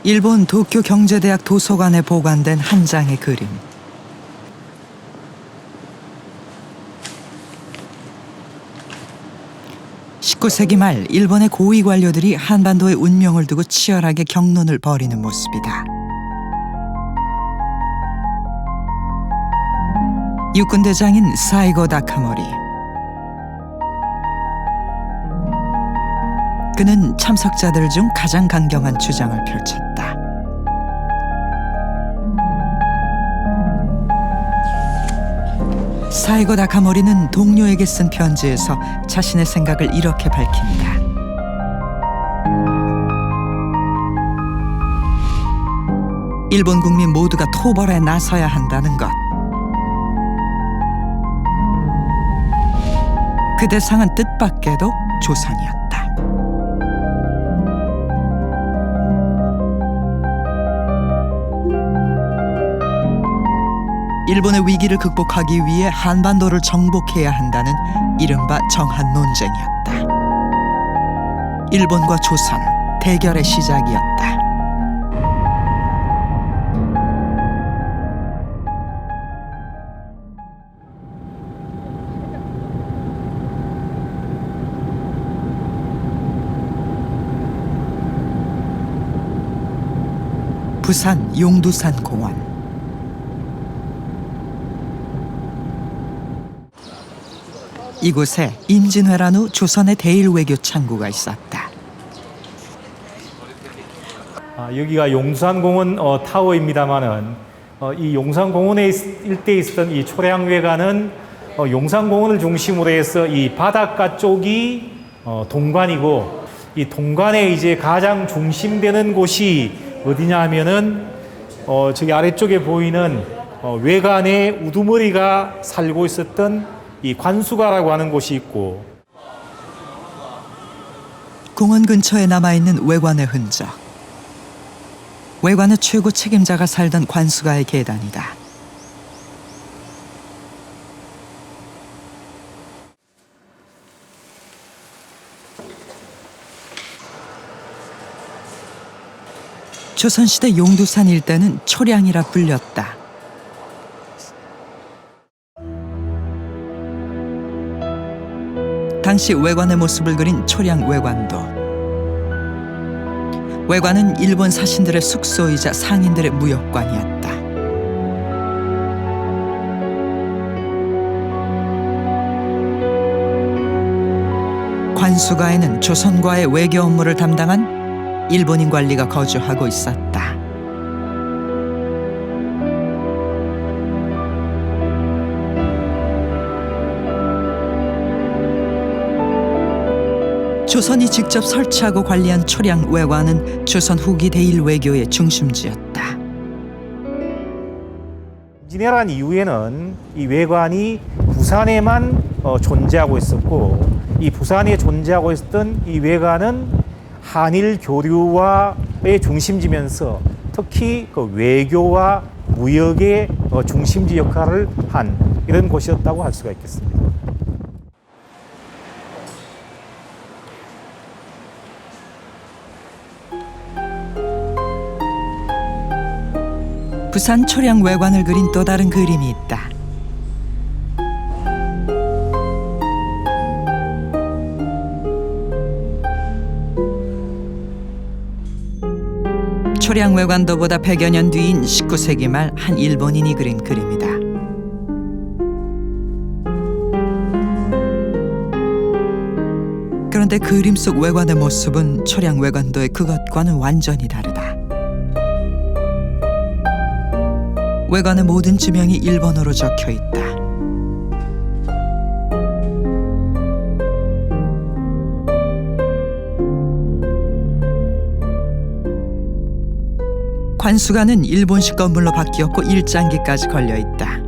일본 도쿄 경제대학 도서관에 보관된 한 장의 그림. (19세기) 말 일본의 고위 관료들이 한반도의 운명을 두고 치열하게 격론을 벌이는 모습이다. 육군대장인 사이고 다카모리. 그는 참석자들 중 가장 강경한 주장을 펼쳤다. 사이고 다카모리는 동료에게 쓴 편지에서 자신의 생각을 이렇게 밝힌다. 일본 국민 모두가 토벌에 나서야 한다는 것. 그 대상은 뜻밖에도 조선이었다. 일본의 위기를 극복하기 위해 한반도를 정복해야 한다는 이른바 정한 논쟁이었다. 일본과 조선, 대결의 시작이었다. 부산 용두산 공원. 이곳에 임진왜란 후 조선의 대일외교 창구가 있었다. 여기가 용두산공원 타워입니다만은 이 용산공원에 일대에 있었던 이 초량외관은 용산공원을 중심으로 해서 이 바닷가 쪽이 동관이고, 이 동관의 이제 가장 중심되는 곳이 어디냐 하면은 저기 아래쪽에 보이는 외관에 우두머리가 살고 있었던 이 관수가라고 하는 곳이 있고, 공원 근처에 남아있는 외관의 흔적. 외관의 최고 책임자가 살던 관수가의 계단이다. 조선시대 용두산 일대는 초량이라 불렸다. 당시 외관의 모습을 그린 초량 외관도. 외관은 일본 사신들의 숙소이자 상인들의 무역관이었다. 관수가에는 조선과의 외교 업무를 담당한 일본인 관리가 거주하고 있었다. 조선이 직접 설치하고 관리한 초량 외관은 조선 후기 대일 외교의 중심지였다. 임진왜란 이후에는 이 외관이 부산에만 존재하고 있었고, 이 부산에 존재하고 있었던 이 외관은 한일 교류와의 중심지면서 특히 그 외교와 무역의 중심지 역할을 한 이런 곳이었다고 할 수가 있겠습니다. 부산 초량 외관을 그린 또 다른 그림이 있다. 초량 외관도보다 100여 년 뒤인 19세기 말 한 일본인이 그린 그림이다. 그런데 그림 속 외관의 모습은 초량 외관도의 그것과는 완전히 다르다. 외관의 모든 지명이 일본어로 적혀 있다. 관수가는 일본식 건물로 바뀌었고 일장기까지 걸려 있다.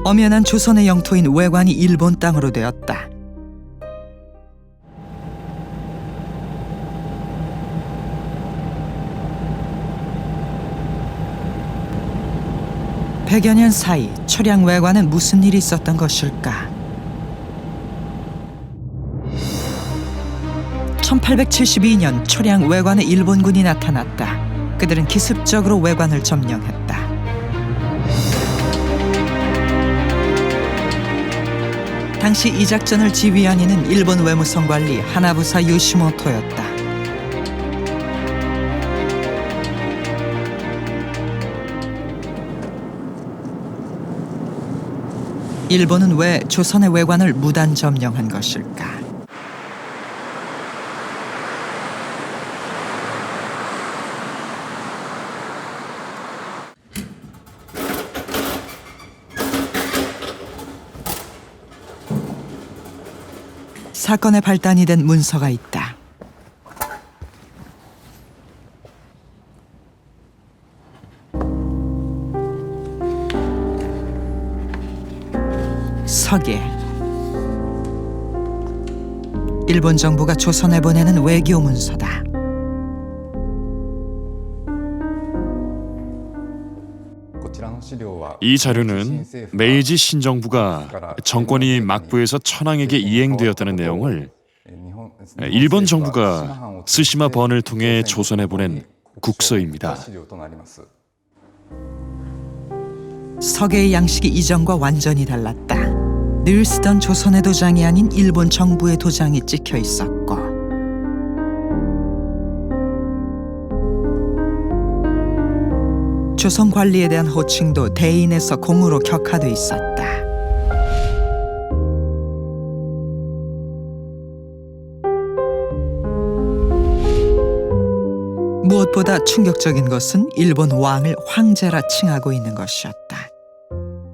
엄연한 조선의 영토인 외관이 일본 땅으로 되었다. (100여 년) 사이 초량 외관은 무슨 일이 있었던 것일까? 1872년 초량 외관에 일본군이 나타났다. 그들은 기습적으로 외관을 점령했다. 당시 이 작전을 지휘한 이는 일본 외무성 관리 하나부사 요시모토였다. 일본은 왜 조선의 외관을 무단 점령한 것일까? 사건의 발단이 된 문서가 있다. 서계. 일본 정부가 조선에 보내는 외교 문서다. 이 자료는 메이지 신정부가 정권이 막부에서 천황에게 이행되었다는 내용을 일본 정부가 스시마 번을 통해 조선에 보낸 국서입니다. 서계의 양식이 이전과 완전히 달랐다. 늘 쓰던 조선의 도장이 아닌 일본 정부의 도장이 찍혀 있었고, 조선 관리에 대한 호칭도 대인에서 공으로 격화돼 있었다. 무엇보다 충격적인 것은 일본 왕을 황제라 칭하고 있는 것이었다.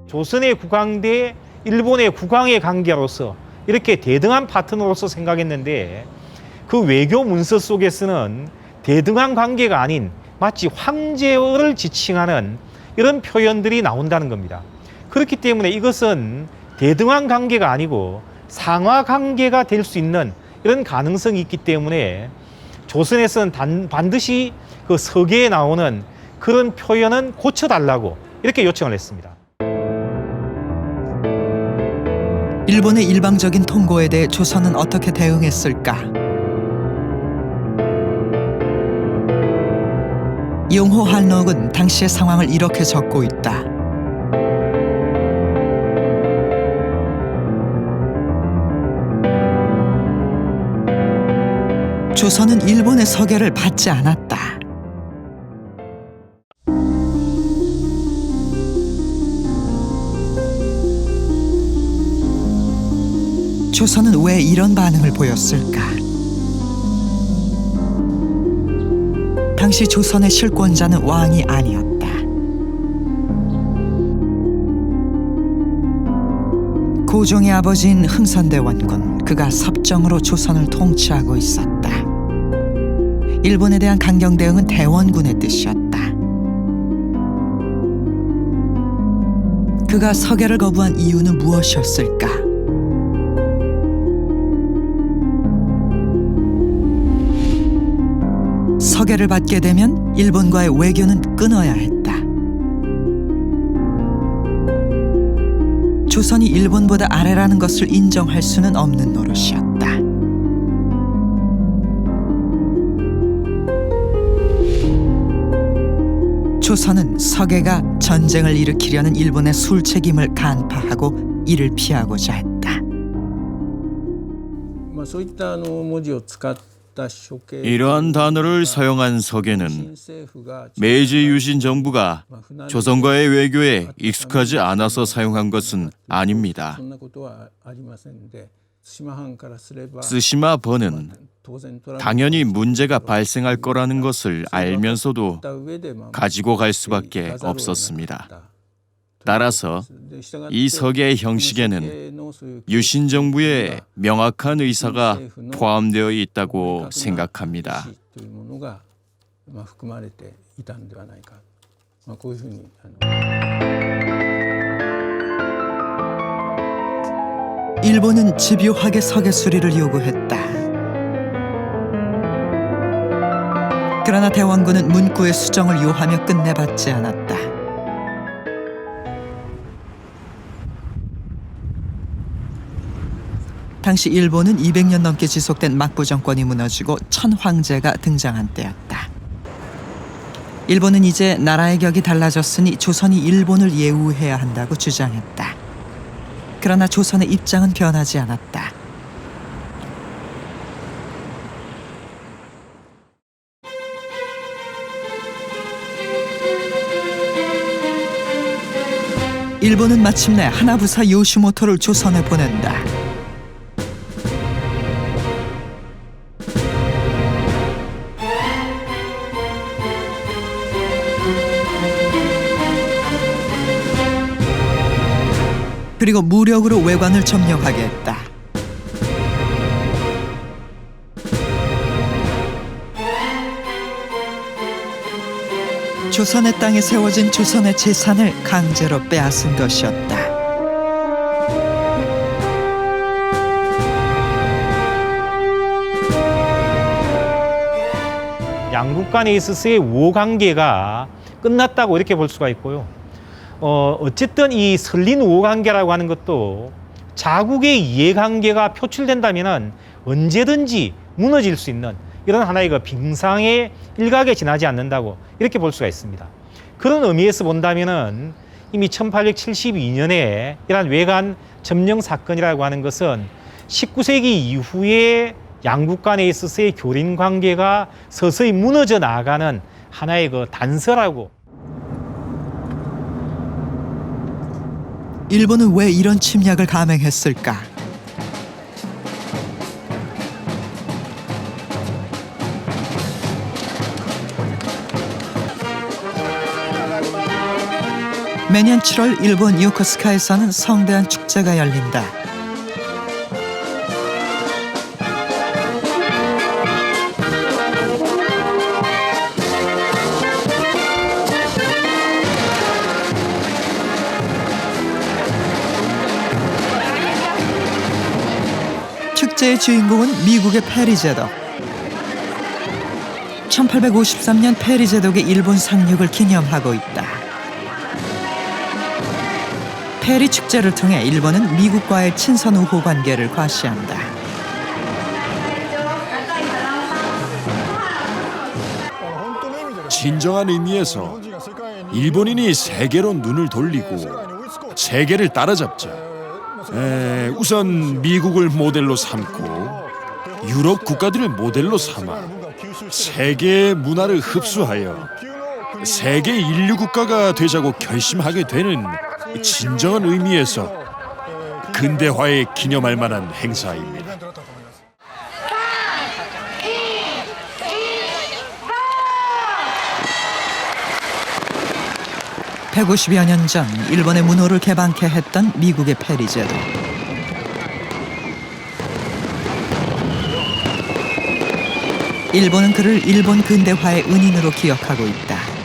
조선의 국왕 대 일본의 국왕의 관계로서 이렇게 대등한 파트너로서 생각했는데, 그 외교 문서 속에서는 대등한 관계가 아닌 마치 황제를 지칭하는 이런 표현들이 나온다는 겁니다. 그렇기 때문에 이것은 대등한 관계가 아니고 상하 관계가 될 수 있는 이런 가능성이 있기 때문에 조선에서는 반드시 그 서계에 나오는 그런 표현은 고쳐달라고 이렇게 요청을 했습니다. 일본의 일방적인 통고에 대해 조선은 어떻게 대응했을까? 용호 한록은 당시의 상황을 이렇게 적고 있다. 조선은 일본의 서계를 받지 않았다. 조선은 왜 이런 반응을 보였을까? 당시 조선의 실권자는 왕이 아니었다. 고종의 아버지인 흥선대원군, 그가 섭정으로 조선을 통치하고 있었다. 일본에 대한 강경 대응은 대원군의 뜻이었다. 그가 서계를 거부한 이유는 무엇이었을까? 서계를 받게 되면 일본과의 외교는 끊어야 했다. 조선이 일본보다 아래라는 것을 인정할 수는 없는 노릇이었다. 조선은 서계가 전쟁을 일으키려는 일본의 술책임을 간파하고 이를 피하고자 했다. 이러한 단어를 사용한 서계는 메이지 유신 정부가 조선과의 외교에 익숙하지 않아서 사용한 것은 아닙니다. 스시마 번은 당연히 문제가 발생할 거라는 것을 알면서도 가지고 갈 수밖에 없었습니다. 따라서 이 서계의 형식에는 유신 정부의 명확한 의사가 포함되어 있다고 생각합니다. 일본은 집요하게 서계 수리를 요구했다. 그러나 대원군은 문구의 수정을 요하며 끝내받지 않았다. 당시 일본은 200년 넘게 지속된 막부 정권이 무너지고 천황제가 등장한 때였다. 일본은 이제 나라의 격이 달라졌으니 조선이 일본을 예우해야 한다고 주장했다. 그러나 조선의 입장은 변하지 않았다. 일본은 마침내 하나부사 요시모토를 조선에 보낸다. 그리고 무력으로 외관을 점령하게 했다. 조선의 땅에 세워진 조선의 재산을 강제로 빼앗은 것이었다. 양국 간에 있어서의 우호 관계가 끝났다고 이렇게 볼 수가 있고요. 어쨌든 이 설린 우호 관계라고 하는 것도 자국의 이해관계가 표출된다면 언제든지 무너질 수 있는 이런 하나의 그 빙상의 일각에 지나지 않는다고 이렇게 볼 수가 있습니다. 그런 의미에서 본다면은 이미 1872년에 이러한 외관 점령 사건이라고 하는 것은 19세기 이후에 양국 간에 있어서의 교린 관계가 서서히 무너져 나가는 하나의 그 단서라고. 일본은 왜 이런 침략을 감행했을까? 매년 7월 일본 요코스카에서는 성대한 축제가 열린다. 축제의 주인공은 미국의 페리 제독. 1853년 페리 제독의 일본 상륙을 기념하고 있다. 페리 축제를 통해 일본은 미국과의 친선 우호 관계를 과시한다. 진정한 의미에서 일본인이 세계로 눈을 돌리고 세계를 따라잡자. 우선 미국을 모델로 삼고 유럽 국가들을 모델로 삼아 세계의 문화를 흡수하여 세계 인류 국가가 되자고 결심하게 되는 진정한 의미에서 근대화에 기념할 만한 행사입니다. (150여 년) 전 일본의 문호를 개방케 했던 미국의 페리 제독. 일본은 그를 일본 근대화의 은인으로 기억하고 있다.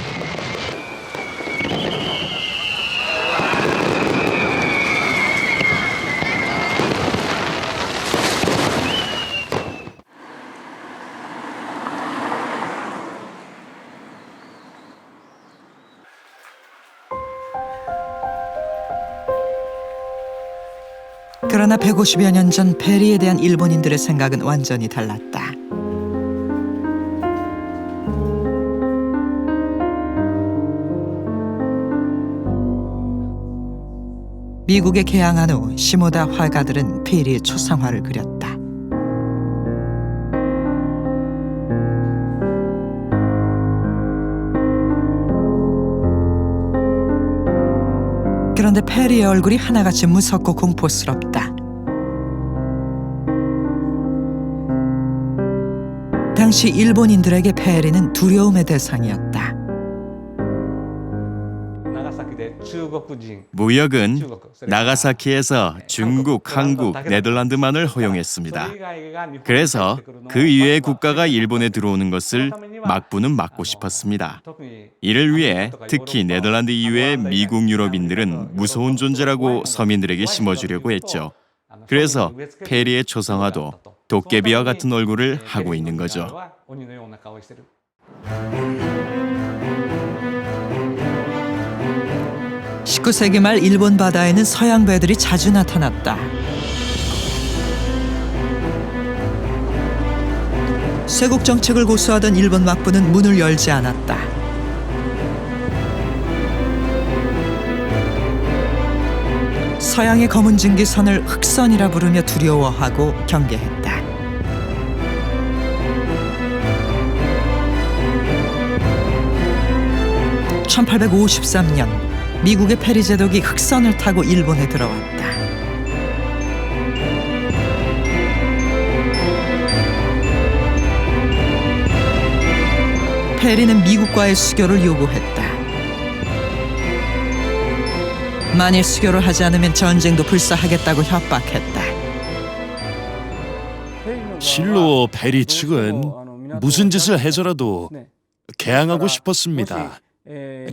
그러나 150여 년 전 페리에 대한 일본인들의 생각은 완전히 달랐다. 미국에 개항한 후 시모다 화가들은 페리의 초상화를 그렸다. 그런데 페리의 얼굴이 하나같이 무섭고 공포스럽다. 당시 일본인들에게 페리는 두려움의 대상이었다. 무역은 나가사키에서 중국, 한국, 네덜란드만을 허용했습니다. 그래서 그 이외의 국가가 일본에 들어오는 것을 막부는 막고 싶었습니다. 이를 위해 특히 네덜란드 이외의 미국 유럽인들은 무서운 존재라고 서민들에게 심어주려고 했죠. 그래서 페리의 초상화도 도깨비와 같은 얼굴을 하고 있는 거죠. 19세기 말 일본 바다에는 서양 배들이 자주 나타났다. 쇄국 정책을 고수하던 일본 막부는 문을 열지 않았다. 서양의 검은 증기선을 흑선이라 부르며 두려워하고 경계했다. (1853년) 미국의 페리 제독이 흑선을 타고 일본에 들어왔다. 페리는 미국과의 수교를 요구했다. 만일 수교를 하지 않으면 전쟁도 불사하겠다고 협박했다. 실로 페리 측은 무슨 짓을 해서라도 개항하고 싶었습니다.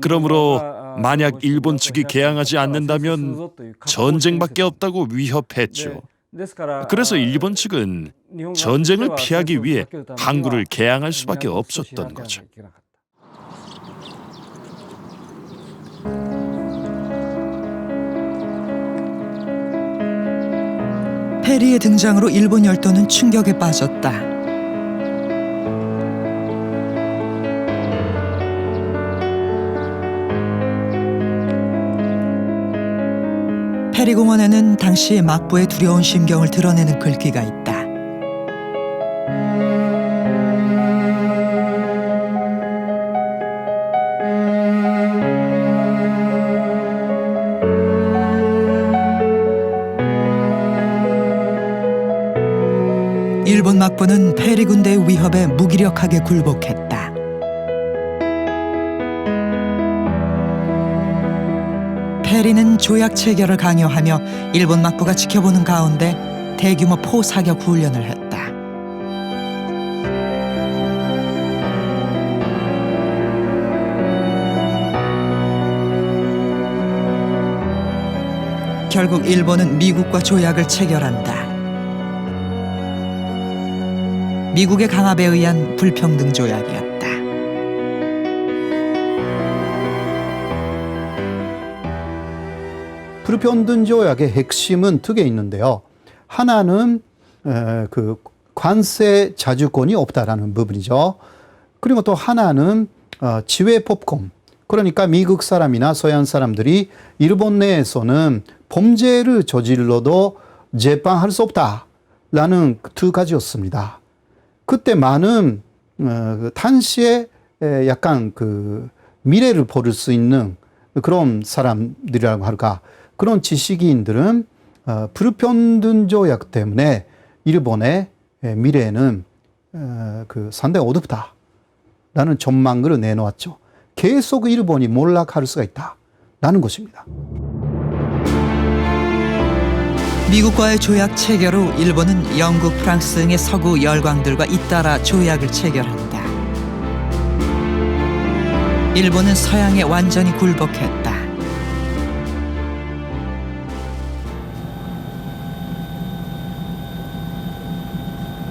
그러므로 만약 일본 측이 개항하지 않는다면 전쟁밖에 없다고 위협했죠. 그래서 일본 측은 전쟁을 피하기 위해 항구를 개항할 수밖에 없었던 거죠. 페리의 등장으로 일본 열도는 충격에 빠졌다. 페리 공원에는 당시 막부의 두려운 심경을 드러내는 글귀가 있다. 일본 막부는 페리 군대의 위협에 무기력하게 굴복했다. 페리는 조약 체결을 강요하며 일본 막부가 지켜보는 가운데 대규모 포 사격 훈련을 했다. 결국 일본은 미국과 조약을 체결한다. 미국의 강압에 의한 불평등 조약이었다. 불평등 조약의 핵심은 두 개 있는데요. 하나는 그 관세 자주권이 없다라는 부분이죠. 그리고 또 하나는 지회법권. 그러니까 미국 사람이나 서양 사람들이 일본 내에서는 범죄를 저질러도 재판할 수 없다라는 두 가지였습니다. 그때 많은 당시에 약간 그 미래를 보를 수 있는 그런 사람들이라고 할까, 그런 지식인들은 불평등 조약 때문에 일본의 미래는 그 상당히 어둡다라는 전망을 내놓았죠. 계속 일본이 몰락할 수가 있다라는 것입니다. 미국과의 조약 체결 후 일본은 영국, 프랑스 등의 서구 열강들과 잇따라 조약을 체결한다. 일본은 서양에 완전히 굴복했다.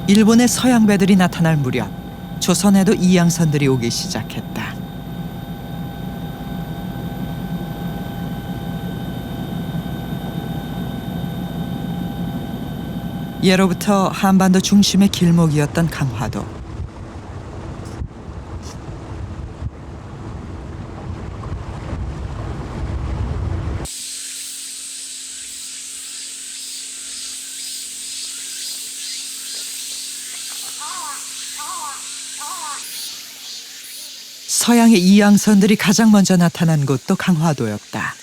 일본의 서양 배들이 나타날 무렵 조선에도 이양선들이 오기 시작했다. 예로부터 한반도 중심의 길목이었던 강화도. 서양의 이양선들이 가장 먼저 나타난 곳도 강화도였다.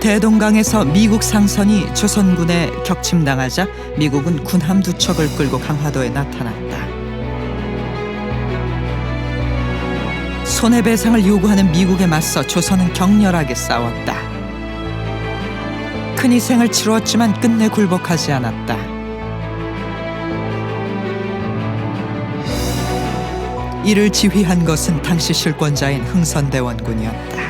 대동강에서 미국 상선이 조선군에 격침당하자 미국은 군함 2척을 끌고 강화도에 나타났다. 손해배상을 요구하는 미국에 맞서 조선은 격렬하게 싸웠다. 큰 희생을 치루었지만 끝내 굴복하지 않았다. 이를 지휘한 것은 당시 실권자인 흥선대원군이었다.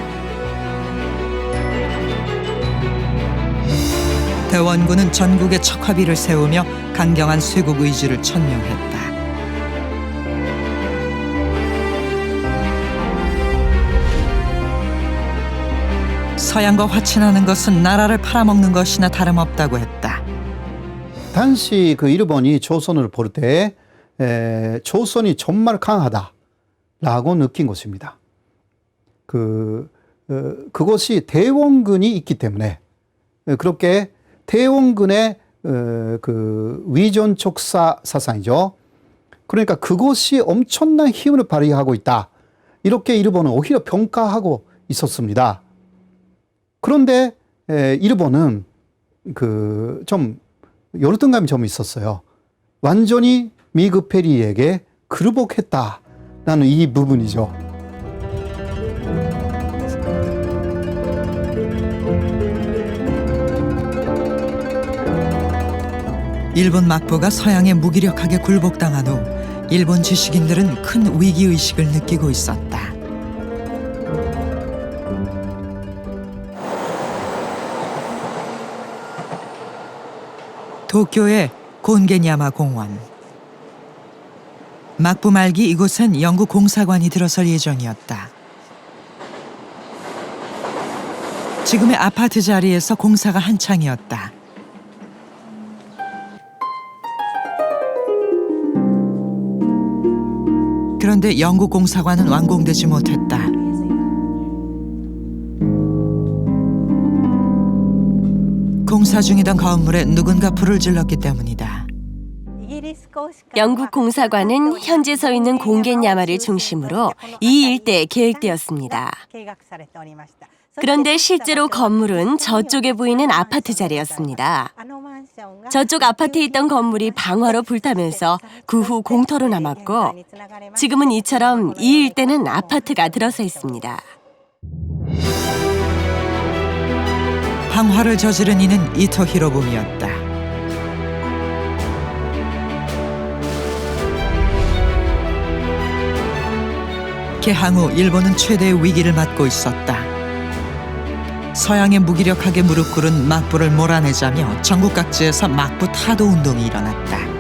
대원군은 전국에 척화비를 세우며 강경한 쇄국 의지를 천명했다. 서양과 화친하는 것은 나라를 팔아먹는 것이나 다름없다고 했다. 당시 그 일본이 조선을 볼 때 조선이 정말 강하다라고 느낀 것입니다. 그것이 대원군이 있기 때문에 그렇게 대원군의 그 위존촉사 사상이죠. 그러니까 그것이 엄청난 힘을 발휘하고 있다. 이렇게 일본은 오히려 평가하고 있었습니다. 그런데 일본은 좀 열등감이 좀 있었어요. 완전히 미국 페리에게 굴복했다라는 이 부분이죠. 일본 막부가 서양에 무기력하게 굴복당한 후 일본 지식인들은 큰 위기의식을 느끼고 있었다. 도쿄의 곤겐야마 공원. 막부 말기 이곳엔 영국 공사관이 들어설 예정이었다. 지금의 아파트 자리에서 공사가 한창이었다. 그런데 영국 공사관은 완공되지 못했다. 공사 중이던 건물에 누군가 불을 질렀기 때문이다. 영국 공사관은 현재 서 있는 공겐야마를 중심으로 이 일대에 계획되었습니다. 그런데 실제로 건물은 저쪽에 보이는 아파트 자리였습니다. 저쪽 아파트에 있던 건물이 방화로 불타면서 그 후 공터로 남았고 지금은 이처럼 이 일대는 아파트가 들어서 있습니다. 방화를 저지른 이는 이토 히로부미였다. 개항 후 일본은 최대의 위기를 맞고 있었다. 서양에 무기력하게 무릎 꿇은 막부를 몰아내자며 전국 각지에서 막부 타도 운동이 일어났다.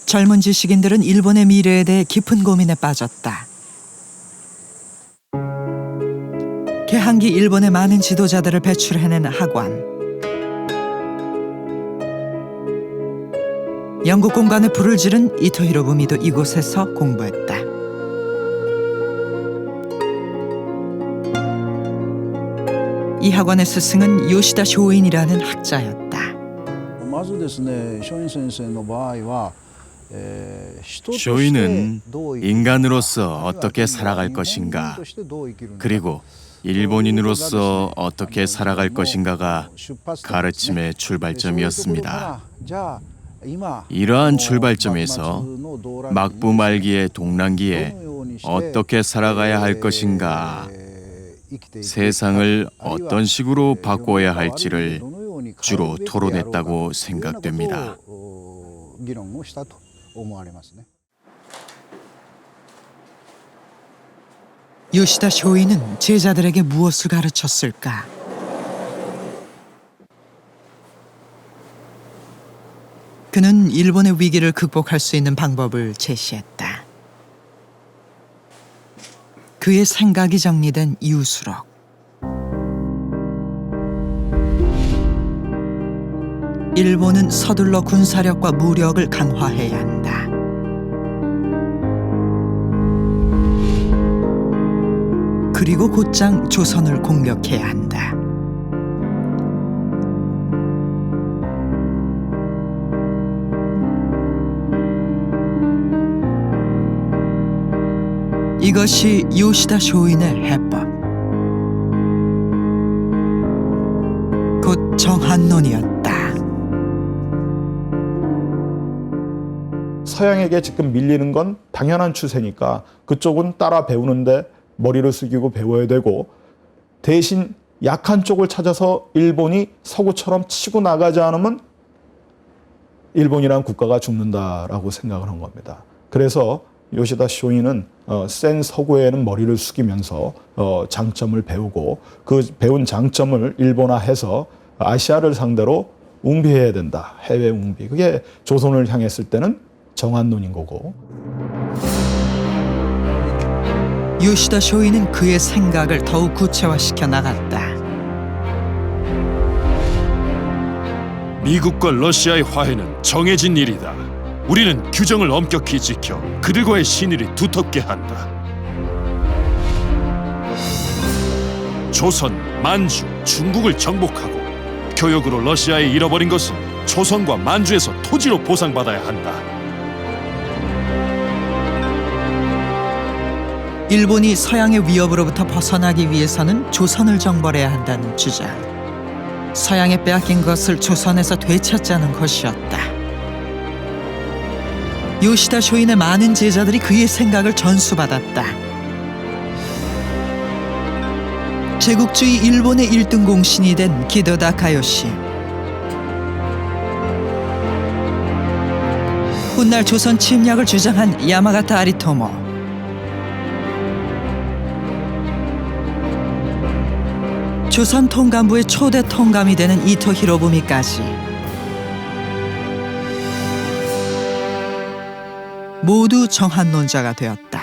젊은 지식인들은 일본의 미래에 대해 깊은 고민에 빠졌다. 개항기 일본의 많은 지도자들을 배출해낸 학원. 영국 공관에 불을 지른 이토 히로부미도 이곳에서 공부했다. 이 학원의 스승은 요시다 쇼인이라는 학자였다. 쇼인은 인간으로서 어떻게 살아갈 것인가, 그리고 일본인으로서 어떻게 살아갈 것인가가 가르침의 출발점이었습니다. 이러한 출발점에서 막부 말기의 동란기에 어떻게 살아가야 할 것인가, 세상을 어떤 식으로 바꿔야 할지를 주로 토론했다고 생각됩니다. 요시다 쇼인은 제자들에게 무엇을 가르쳤을까? 그는 일본의 위기를 극복할 수 있는 방법을 제시했다. 그의 생각이 정리된 이유수록. 일본은 서둘러 군사력과 무력을 강화해야 한다. 그리고 곧장 조선을 공격해야 한다. 이것이 요시다 쇼인의 해법. 곧 정한론이었다. 서양에게 지금 밀리는 건 당연한 추세니까 그쪽은 따라 배우는데 머리를 숙이고 배워야 되고, 대신 약한 쪽을 찾아서 일본이 서구처럼 치고 나가지 않으면 일본이란 국가가 죽는다라고 생각을 한 겁니다. 그래서 요시다 쇼이는 센 서구에는 머리를 숙이면서 장점을 배우고 그 배운 장점을 일본화해서 아시아를 상대로 웅비해야 된다. 해외 웅비. 그게 조선을 향했을 때는 정한론인 거고. 요시다 쇼이는 그의 생각을 더욱 구체화시켜 나갔다. 미국과 러시아의 화해는 정해진 일이다. 우리는 규정을 엄격히 지켜 그들과의 신의를 두텁게 한다. 조선, 만주, 중국을 정복하고 교역으로 러시아에 잃어버린 것은 조선과 만주에서 토지로 보상받아야 한다. 일본이 서양의 위협으로부터 벗어나기 위해서는 조선을 정벌해야 한다는 주장. 서양에 빼앗긴 것을 조선에서 되찾자는 것이었다. 요시다 쇼인의 많은 제자들이 그의 생각을 전수받았다. 제국주의 일본의 1등 공신이 된 기도 다카요시. 훗날 조선 침략을 주장한 야마가타 아리토모. 조선 통감부의 초대 통감이 되는 이토 히로부미까지 모두 정한론자가 되었다.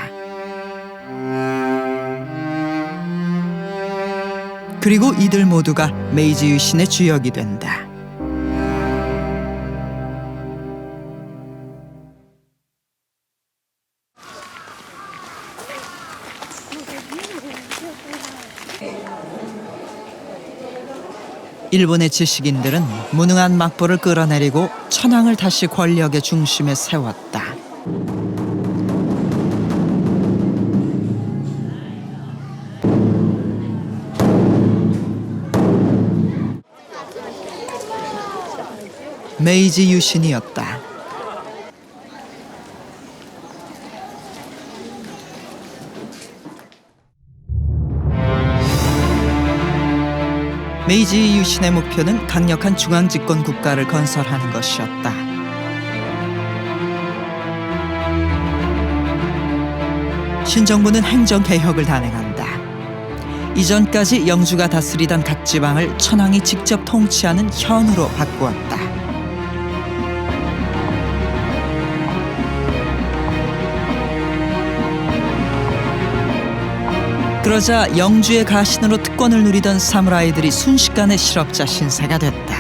그리고 이들 모두가 메이지 유신의 주역이 된다. 일본의 지식인들은 무능한 막부를 끌어내리고 천황을 다시 권력의 중심에 세웠다. 메이지 유신이었다. 메이지 유신의 목표는 강력한 중앙 집권 국가를 건설하는 것이었다. 신정부는 행정 개혁을 단행한다. 이전까지 영주가 다스리던 각 지방을 천황이 직접 통치하는 현으로 바꾸었다. 그러자 영주의 가신으로 특권을 누리던 사무라이들이 순식간에 실업자 신세가 됐다.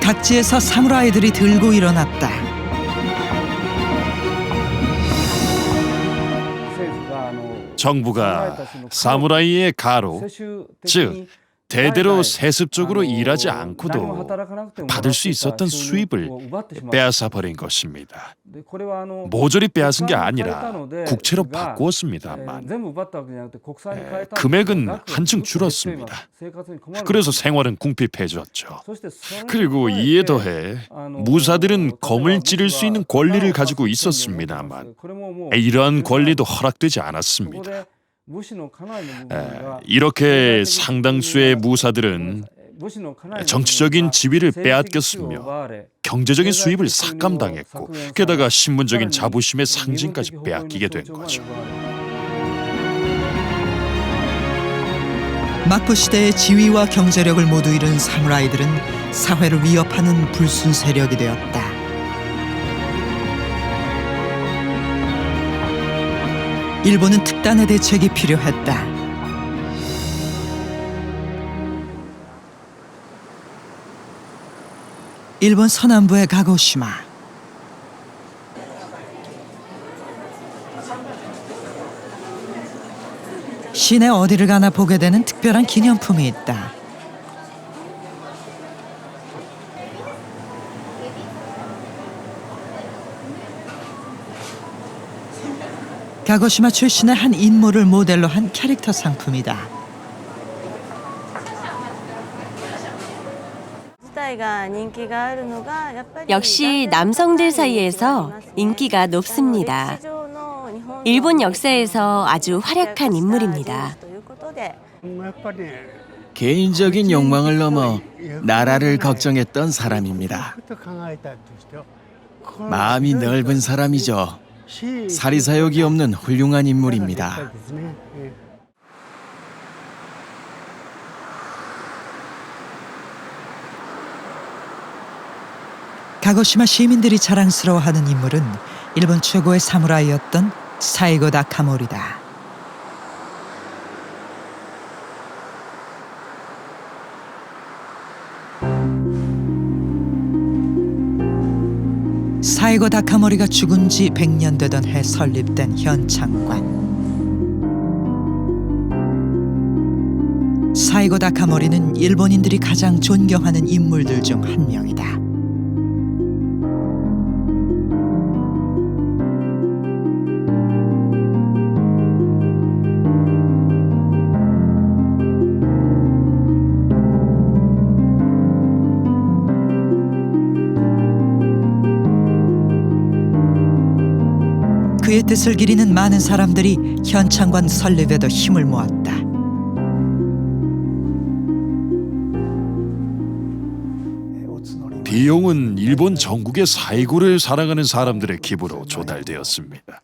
각지에서 사무라이들이 들고 일어났다. 정부가 사무라이의 가로, 즉 대대로 세습적으로 일하지 않고도 받을 수 있었던 수입을 빼앗아 버린 것입니다. 모조리 빼앗은 게 아니라 국채로 바꾸었습니다만 금액은 한층 줄었습니다. 그래서 생활은 궁핍해졌죠. 그리고 이에 더해 무사들은 검을 찌를 수 있는 권리를 가지고 있었습니다만 이러한 권리도 허락되지 않았습니다. 이렇게 상당수의 무사들은 정치적인 지위를 빼앗겼으며 경제적인 수입을 삭감당했고 게다가 신분적인 자부심의 상징까지 빼앗기게 된 거죠. 막부 시대의 지위와 경제력을 모두 잃은 사무라이들은 사회를 위협하는 불순 세력이 되었다. 일본은 특단의 대책이 필요했다. 일본 서남부의 가고시마. 시내 어디를 가나 보게 되는 특별한 기념품이 있다. 가고시마 출신의 한 인물을 모델로 한 캐릭터 상품이다. 역시 남성들 사이에서 인기가 높습니다. 일본 역사에서 아주 활약한 인물입니다. 개인적인 욕망을 넘어 나라를 걱정했던 사람입니다. 마음이 넓은 사람이죠. 사리사욕이 없는 훌륭한 인물입니다. 가고시마 시민들이 자랑스러워하는 인물은 일본 최고의 사무라이였던 사이고 다카모리다. 사이고 다카모리가 죽은 지 100년 되던 해 설립된 현창관. 사이고 다카모리는 일본인들이 가장 존경하는 인물들 중 한 명이다. 그의 뜻을 기리는 많은 사람들이 현창관 설립에도 힘을 모았다. 비용은 일본 전국의 사이고를 사랑하는 사람들의 기부로 조달되었습니다.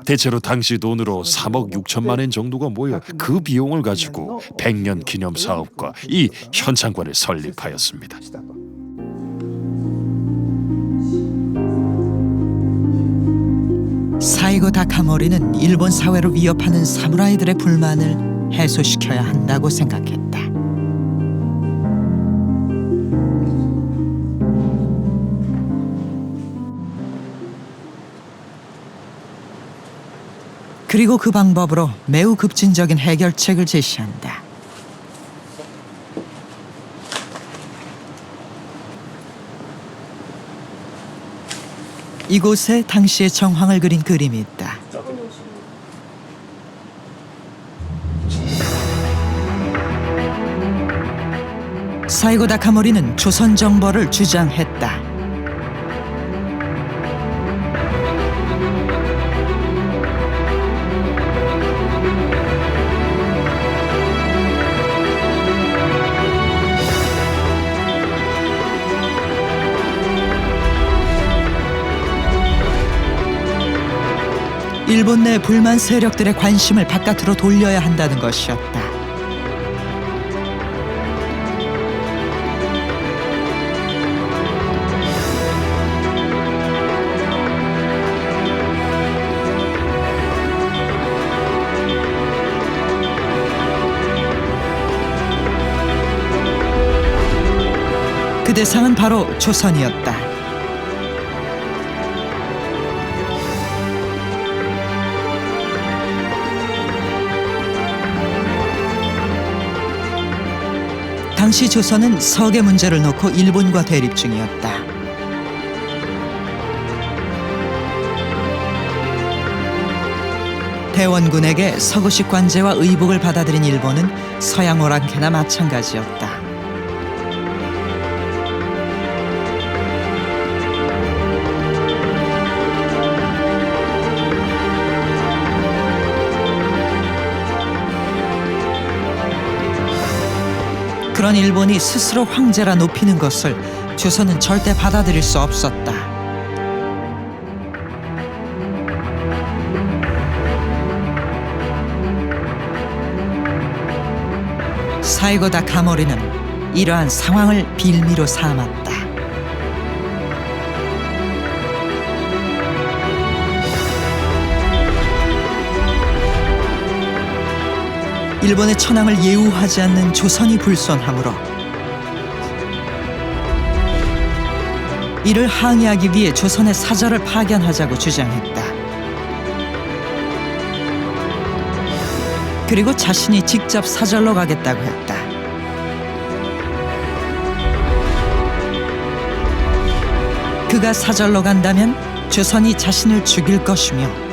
대체로 당시 돈으로 3억 6천만 엔 정도가 모여 그 비용을 가지고 100년 기념 사업과 이 현창관을 설립하였습니다. 사이고 다카모리는 일본 사회를 위협하는 사무라이들의 불만을 해소시켜야 한다고 생각했다. 그리고 그 방법으로 매우 급진적인 해결책을 제시한다. 이곳에 당시의 정황을 그린 그림이 있다. 사이고 다카모리는 조선 정벌을 주장했다. 일본 내 불만 세력들의 관심을 바깥으로 돌려야 한다는 것이었다. 그 대상은 바로 조선이었다. 당시 조선은 서계 문제를 놓고 일본과 대립 중이었다. 대원군에게 서구식 관제와 의복을 받아들인 일본은 서양 오랑캐나 마찬가지였다. 그런 일본이 스스로 황제라 높이는 것을 조선은 절대 받아들일 수 없었다. 사이고 다카모리는 이러한 상황을 빌미로 삼았다. 일본의 천황을 예우하지 않는 조선이 불손하므로 이를 항의하기 위해 조선의 사절을 파견하자고 주장했다. 그리고 자신이 직접 사절로 가겠다고 했다. 그가 사절로 간다면 조선이 자신을 죽일 것이며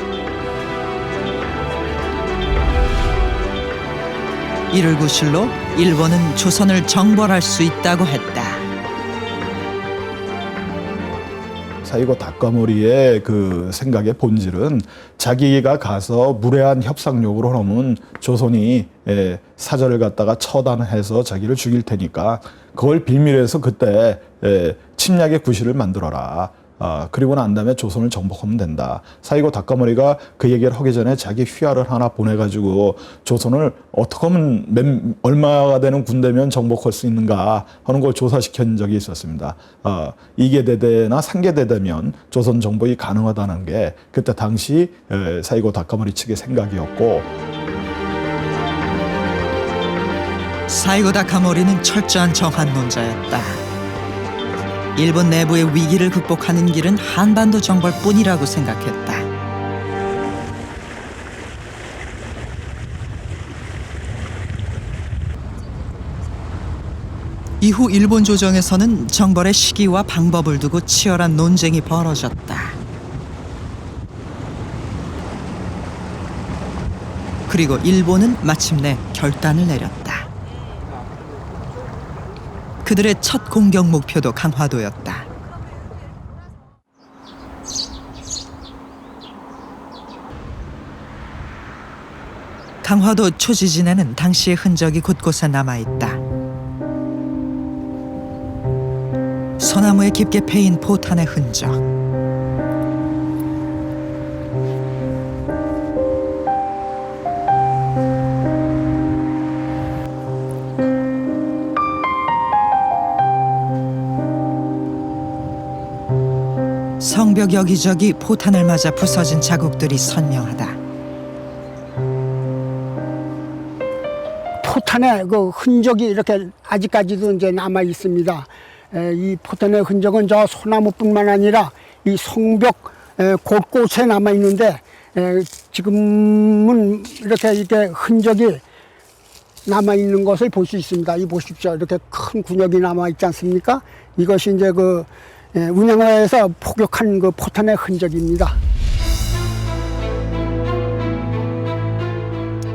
이를 구실로 일본은 조선을 정벌할 수 있다고 했다. 사이고 다카모리의 그 생각의 본질은 자기가 가서 무례한 협상 요구를 하면 조선이 사절을 갖다가 처단해서 자기를 죽일 테니까 그걸 빌미로 해서 그때 침략의 구실을 만들어라. 그리고 난 다음에 조선을 정복하면 된다. 사이고 닭가머리가 그 얘기를 하기 전에 자기 휘하를 하나 보내가지고 조선을 어떻게 하면 얼마가 되는 군대면 정복할 수 있는가 하는 걸 조사시킨 적이 있었습니다. 2개 대대나 3개 대대면 조선 정복이 가능하다는 게 그때 당시 사이고 닭가머리 측의 생각이었고, 사이고 다카모리는 철저한 정한론자였다. 일본 내부의 위기를 극복하는 길은 한반도 정벌뿐이라고 생각했다. 이후 일본 조정에서는 정벌의 시기와 방법을 두고 치열한 논쟁이 벌어졌다. 그리고 일본은 마침내 결단을 내렸다. 그들의 첫 공격 목표도 강화도였다. 강화도 초지진에는 당시의 흔적이 곳곳에 남아있다. 소나무에 깊게 패인 포탄의 흔적. 성벽 여기저기 포탄을 맞아 부서진 자국들이 선명하다. 포탄의 그 흔적이 이렇게 아직까지도 이제 남아 있습니다. 이 포탄의 흔적은 저 소나무뿐만 아니라 이 성벽 곳곳에 남아 있는데, 지금은 이렇게 흔적이 남아 있는 것을 볼 수 있습니다. 이 보십시오. 이렇게 큰 군역이 남아 있지 않습니까? 이것이 이제 운영화에서 포격한 그 포탄의 흔적입니다.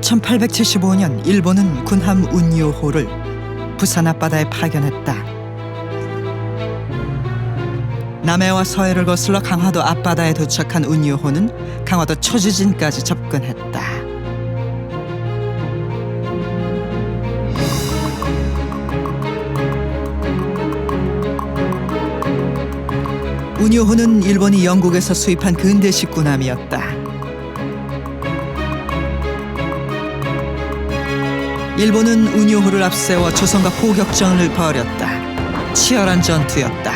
1875년 일본은 군함 운요호를 부산 앞바다에 파견했다. 남해와 서해를 거슬러 강화도 앞바다에 도착한 운요호는 강화도 초지진까지 접근했다. 운요호는 일본이 영국에서 수입한 근대식 군함이었다. 일본은 운요호를 앞세워 조선과 포격전을 벌였다. 치열한 전투였다.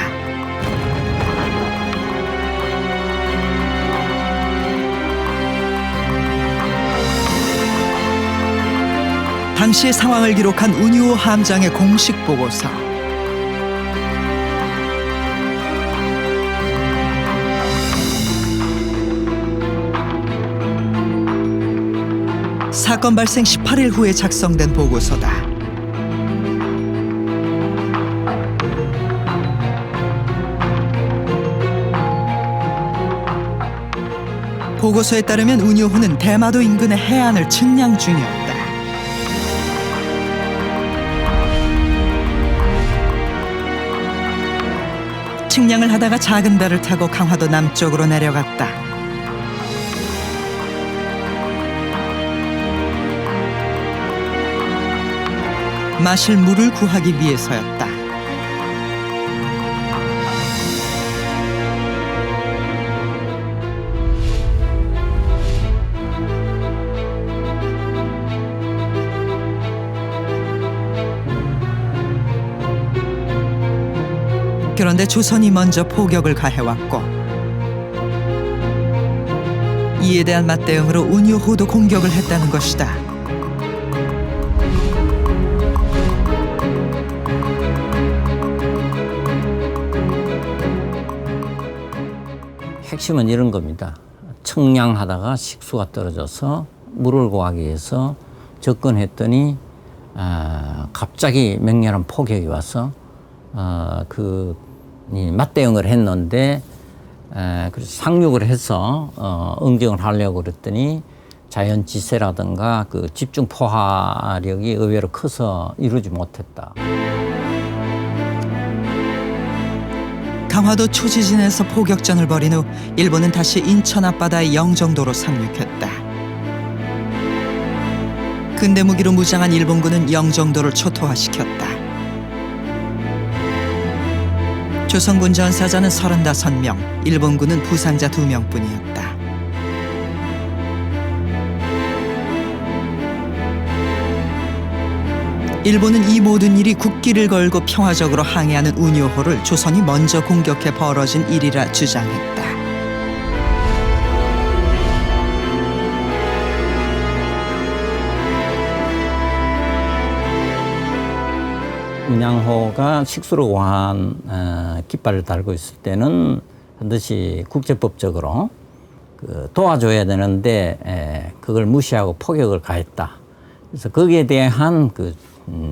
당시의 상황을 기록한 운요 함장의 공식 보고서. 사건 발생 18일 후에 작성된 보고서다. 보고서에 따르면 운요호는 대마도 인근의 해안을 측량 중이었다. 측량을 하다가 작은 배를 타고 강화도 남쪽으로 내려갔다. 마실 물을 구하기 위해서였다. 그런데 조선이 먼저 포격을 가해왔고, 이에 대한 맞대응으로 운요호도 공격을 했다는 것이다. 핵심은 이런 겁니다. 측량하다가 식수가 떨어져서 물을 구하기 위해서 접근했더니 갑자기 맹렬한 폭격이 와서 맞대응을 했는데, 그래서 상륙을 해서 응징을 하려고 그랬더니 자연지세라든가 그 집중 포화력이 의외로 커서 이루지 못했다. 강화도 초지진에서 포격전을 벌인 후 일본은 다시 인천 앞바다의 영종도로 상륙했다. 근대 무기로 무장한 일본군은 영종도를 초토화시켰다. 조선군 전사자는 35명, 일본군은 부상자 2명뿐이었다. 일본은 이 모든 일이 국기를 걸고 평화적으로 항해하는 운요호를 조선이 먼저 공격해 벌어진 일이라 주장했다. 운양호가 식수로 고한 깃발을 달고 있을 때는 반드시 국제법적으로 도와줘야 되는데 그걸 무시하고 포격을 가했다. 그래서 거기에 대한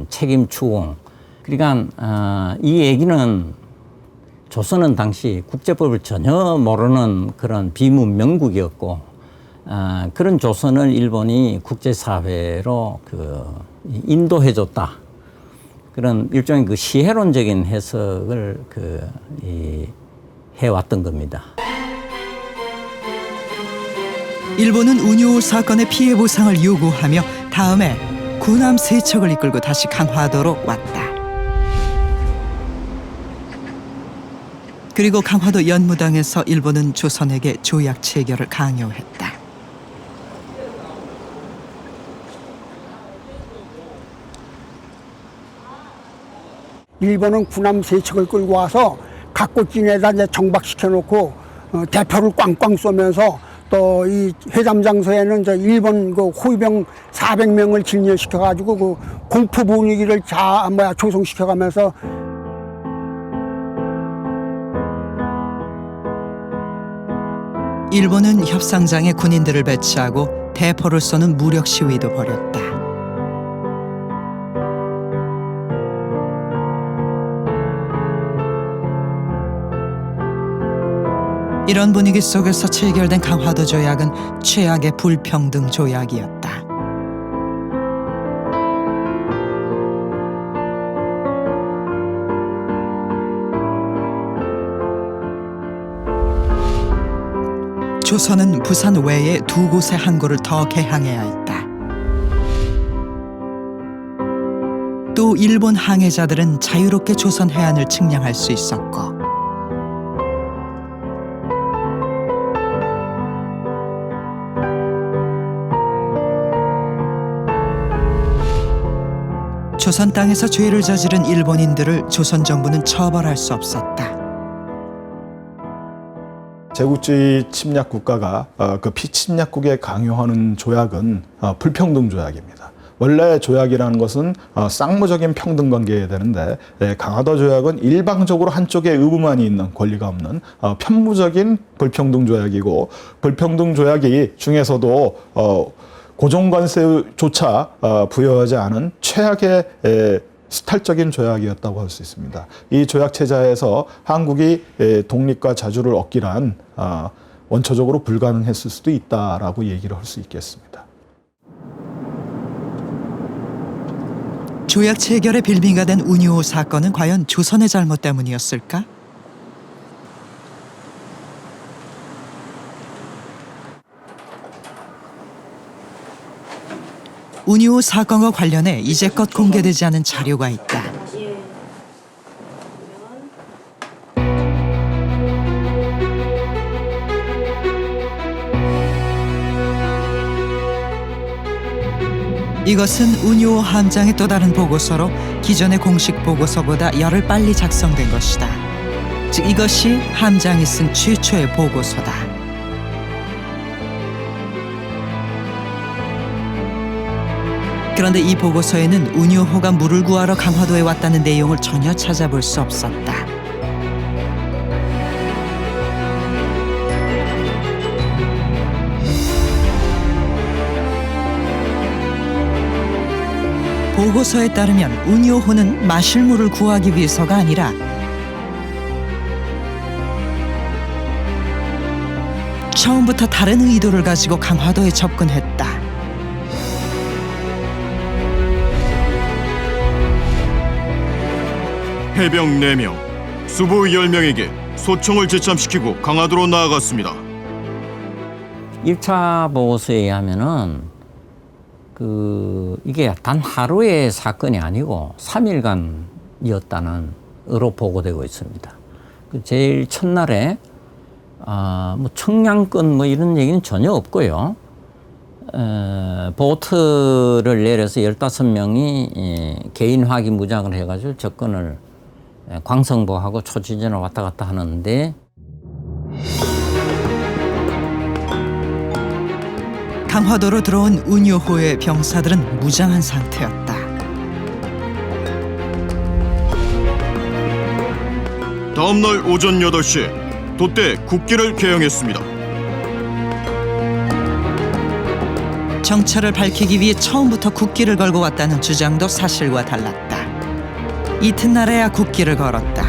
책임 추궁. 그러니까 이 얘기는 조선은 당시 국제법을 전혀 모르는 그런 비문명국이었고 그런 조선을 일본이 국제사회로 인도해줬다. 그런 일종의 시혜론적인 해석을 해왔던 겁니다. 일본은 운요 사건의 피해 보상을 요구하며 다음에 군함 3척을 이끌고 다시 강화도로 왔다. 그리고 강화도 연무당에서 일본은 조선에게 조약 체결을 강요했다. 일본은 군함 3척을 끌고 와서 각고진에다 이제 정박시켜 놓고 대표를 꽝꽝 쏘면서 또 이 회담 장소에는 이제 일본 호위병 400명을 진열시켜 가지고 공포 분위기를 조성시켜 가면서 일본은 협상장에 군인들을 배치하고 대포를 쏘는 무력 시위도 벌였다. 이런 분위기 속에서 체결된 강화도 조약은 최악의 불평등 조약이었다. 조선은 부산 외에 2곳의 항구를 더 개항해야 했다. 또 일본 항해자들은 자유롭게 조선 해안을 측량할 수 있었고 조선 땅에서 죄를 저지른 일본인들을 조선 정부는 처벌할 수 없었다. 제국주의 침략 국가가 그 피침략국에 강요하는 조약은 불평등 조약입니다. 원래 조약이라는 것은 쌍무적인 평등 관계여야 되는데 강화도 조약은 일방적으로 한쪽에 의무만이 있는 권리가 없는 편무적인 불평등 조약이고 불평등 조약이 중에서도 고정관세조차 부여하지 않은 최악의 수탈적인 조약이었다고 할 수 있습니다. 이 조약 체제에서 한국이 독립과 자주를 얻기란 원초적으로 불가능했을 수도 있다라고 얘기를 할 수 있겠습니다. 조약 체결의 빌미가 된 운요 사건은 과연 조선의 잘못 때문이었을까? 운요 사건과 관련해 이제껏 공개되지 않은 자료가 있다. 이것은 운요 함장의 또 다른 보고서로 기존의 공식 보고서보다 열흘 빨리 작성된 것이다. 즉 이것이 함장이 쓴 최초의 보고서다. 그런데 이 보고서에는 운요호가 물을 구하러 강화도에 왔다는 내용을 전혀 찾아볼 수 없었다. 보고서에 따르면 운요호는 마실 물을 구하기 위해서가 아니라 처음부터 다른 의도를 가지고 강화도에 접근했다. 해병 4명, 수보 10명에게 소총을 제참시키고 강화도로 나아갔습니다. 1차 보고서에 의하면은 이게 단 하루의 사건이 아니고 3일간이었다는 으로 보고되고 있습니다. 그 제일 첫날에 뭐 청량권 뭐 이런 얘기는 전혀 없고요. 보트를 내려서 15명이 개인 화기 무장을 해가지고 접근을 광성보하고 초지전을 왔다 갔다 하는데 강화도로 들어온 운요호의 병사들은 무장한 상태였다. 다음 날 오전 8시 돛대 국기를 개항했습니다. 정체를 밝히기 위해 처음부터 국기를 걸고 왔다는 주장도 사실과 달랐다. 이튿날에야 국기를 걸었다.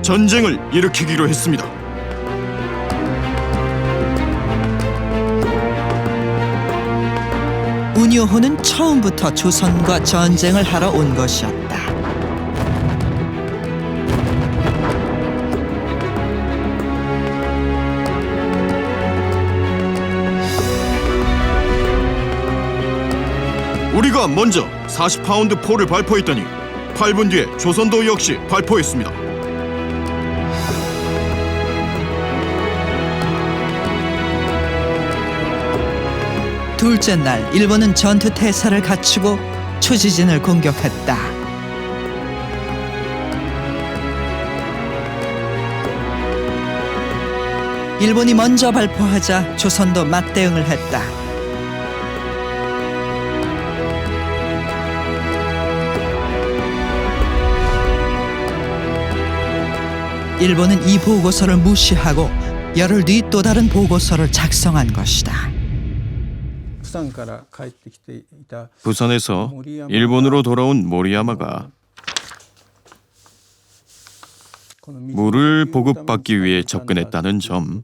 전쟁을 일으키기로 했습니다. 운요호는 처음부터 조선과 전쟁을 하러 온 것이었다. 우리가 먼저 40파운드 포를 발포했더니 8분 뒤에 조선도 역시 발포했습니다. 둘째 날 일본은 전투 태세를 갖추고 초지진을 공격했다. 일본이 먼저 발포하자 조선도 맞대응을 했다. 일본은 이 보고서를 무시하고 열흘 뒤 또 다른 보고서를 작성한 것이다. 부산에서 일본으로 돌아온 모리야마가 물을 보급받기 위해 접근했다는 점,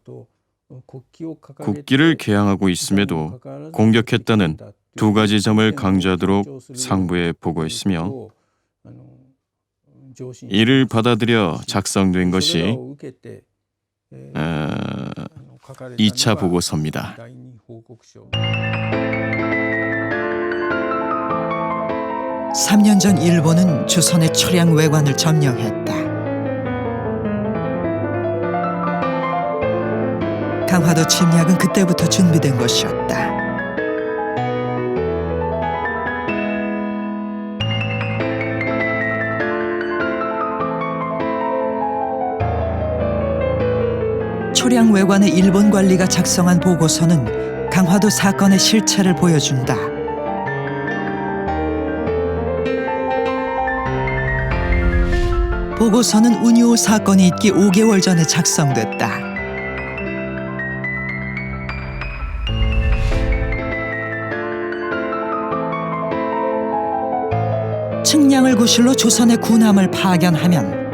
국기를 개항하고 있음에도 공격했다는 두 가지 점을 강조하도록 상부에 보고했으며 이를 받아들여 작성된 것이 2차 보고서입니다. 3년 전 일본은 조선의 초량 외관을 점령했다. 강화도 침략은 그때부터 준비된 것이었다. 초량 외관의 일본 관리가 작성한 보고서는 강화도 사건의 실체를 보여준다. 보고서는 운요 사건이 있기 5개월 전에 작성됐다. 측량을 구실로 조선의 군함을 파견하면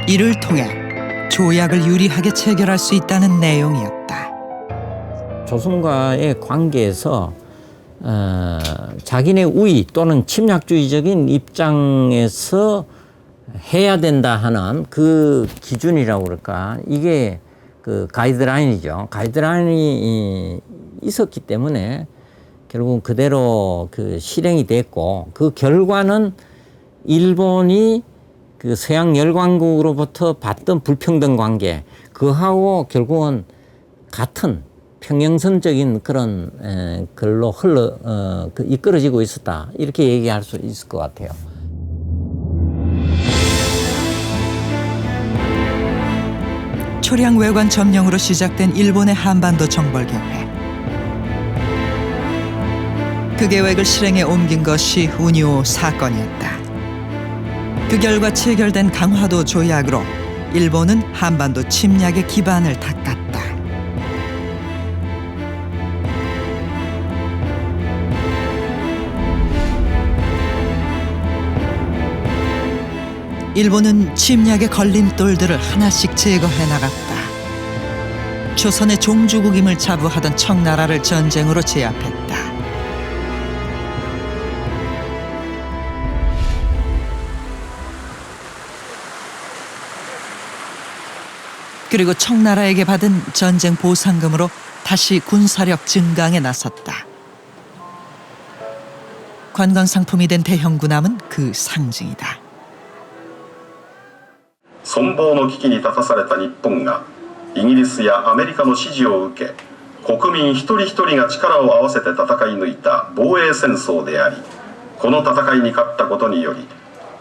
이를 통해 조약을 유리하게 체결할 수 있다는 내용이었다. 조선과의 관계에서 자기네 우위 또는 침략주의적인 입장에서 해야 된다 하는 그 기준이라고 그럴까, 이게 그 가이드라인이죠. 가이드라인이 있었기 때문에 결국은 그대로 그 실행이 됐고, 그 결과는 일본이 그 서양 열강국으로부터 받던 불평등 관계, 그하고 결국은 같은 평행선적인 그런 걸로 이끌어지고 있었다, 이렇게 얘기할 수 있을 것 같아요. 초량 외관 점령으로 시작된 일본의 한반도 정벌 계획. 그 계획을 실행에 옮긴 것이 운요 사건이었다. 그 결과 체결된 강화도 조약으로 일본은 한반도 침략의 기반을 닦았다. 일본은 침략의 걸림돌들을 하나씩 제거해 나갔다. 조선의 종주국임을 자부하던 청나라를 전쟁으로 제압했다. 그리고 청나라에게 받은 전쟁 보상금으로 다시 군사력 증강에 나섰다. 관광 상품이 된 대형 군함은 그 상징이다. 存亡の危機に立たされた日本がイギリスやアメリカの支持を受け、国民一人一人が力を合わせて戦い抜いた防衛戦争であり、この戦いに勝ったことにより、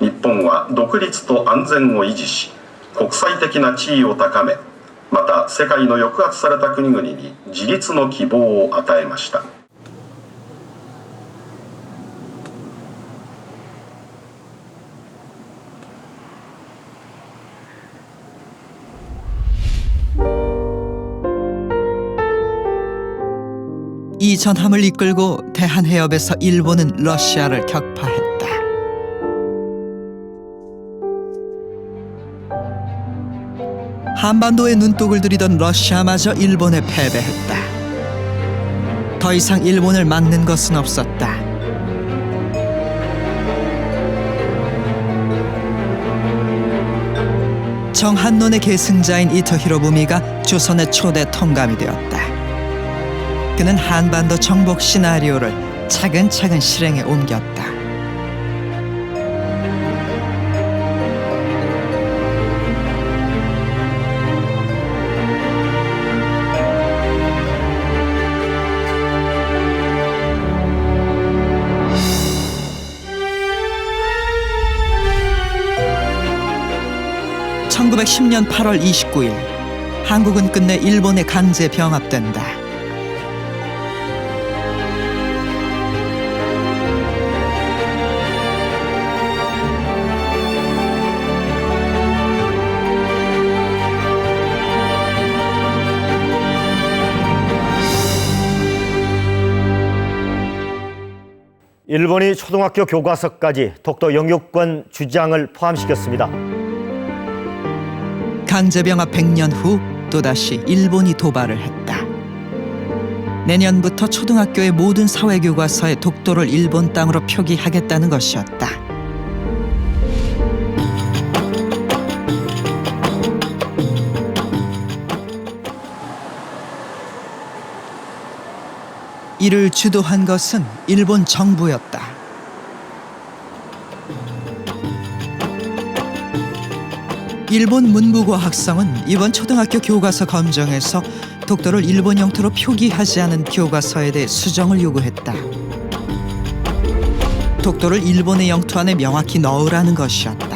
日本は独立と安全を維持し、国際的な地位を高め、また世界の抑圧された国々に自立の希望を与えました。 이 전함을 이끌고 대한해협에서 일본은 러시아를 격파했다. 한반도에 눈독을 들이던 러시아마저 일본에 패배했다. 더 이상 일본을 막는 것은 없었다. 정한론의 계승자인 이토 히로부미가 조선의 초대 통감이 되었다. 그는 한반도 정복 시나리오를 차근차근 실행에 옮겼다. (1910년 8월 29일) 한국은 끝내 일본에 강제 병합된다. 일본이 초등학교 교과서까지 독도 영유권 주장을 포함시켰습니다. 강제병합 100년 후 또다시 일본이 도발을 했다. 내년부터 초등학교의 모든 사회교과서에 독도를 일본 땅으로 표기하겠다는 것이었다. 이를 주도한 것은 일본 정부였다. 일본 문부고 학성은 이번 초등학교 교과서 검정에서 독도를 일본 영토로 표기하지 않은 교과서에 대해 수정을 요구했다. 독도를 일본의 영토 안에 명확히 넣으라는 것이었다.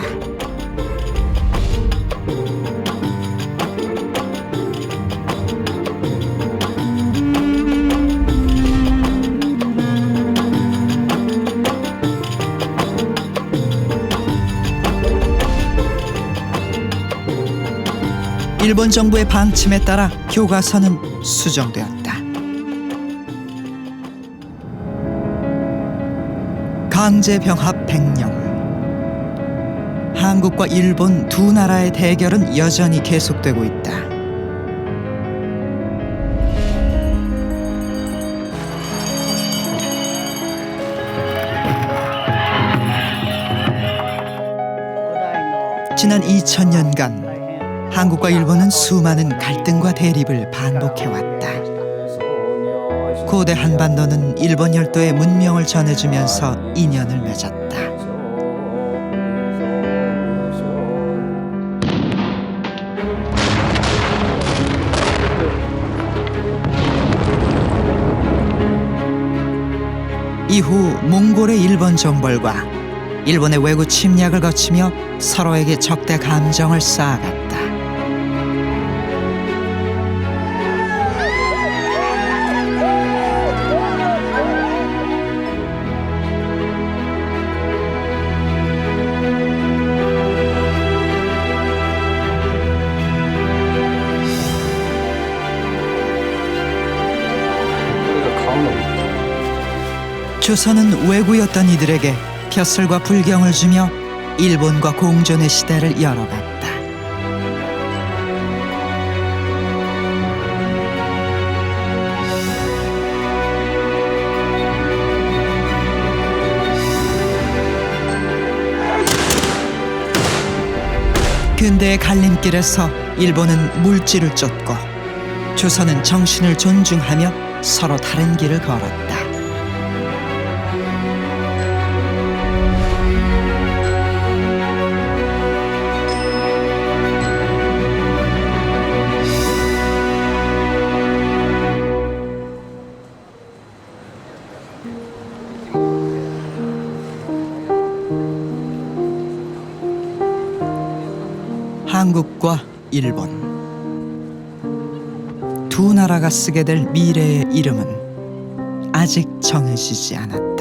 일본 정부의 방침에 따라 교과서는 수정되었다. 강제병합 100년. 한국과 일본 두 나라의 대결은 여전히 계속되고 있다. 지난 2000년간 한국과 일본은 수많은 갈등과 대립을 반복해왔다. 고대 한반도는 일본 열도의 문명을 전해주면서 인연을 맺었다. 이후 몽골의 일본 정벌과 일본의 외구 침략을 거치며 서로에게 적대 감정을 쌓아갔다. 조선은 왜구였던 이들에게 벼슬과 불경을 주며 일본과 공존의 시대를 열어갔다. 근대의 갈림길에서 일본은 물질을 쫓고 조선은 정신을 존중하며 서로 다른 길을 걸었다. 한국과 일본 두 나라가 쓰게 될 미래의 이름은 아직 정해지지 않았다.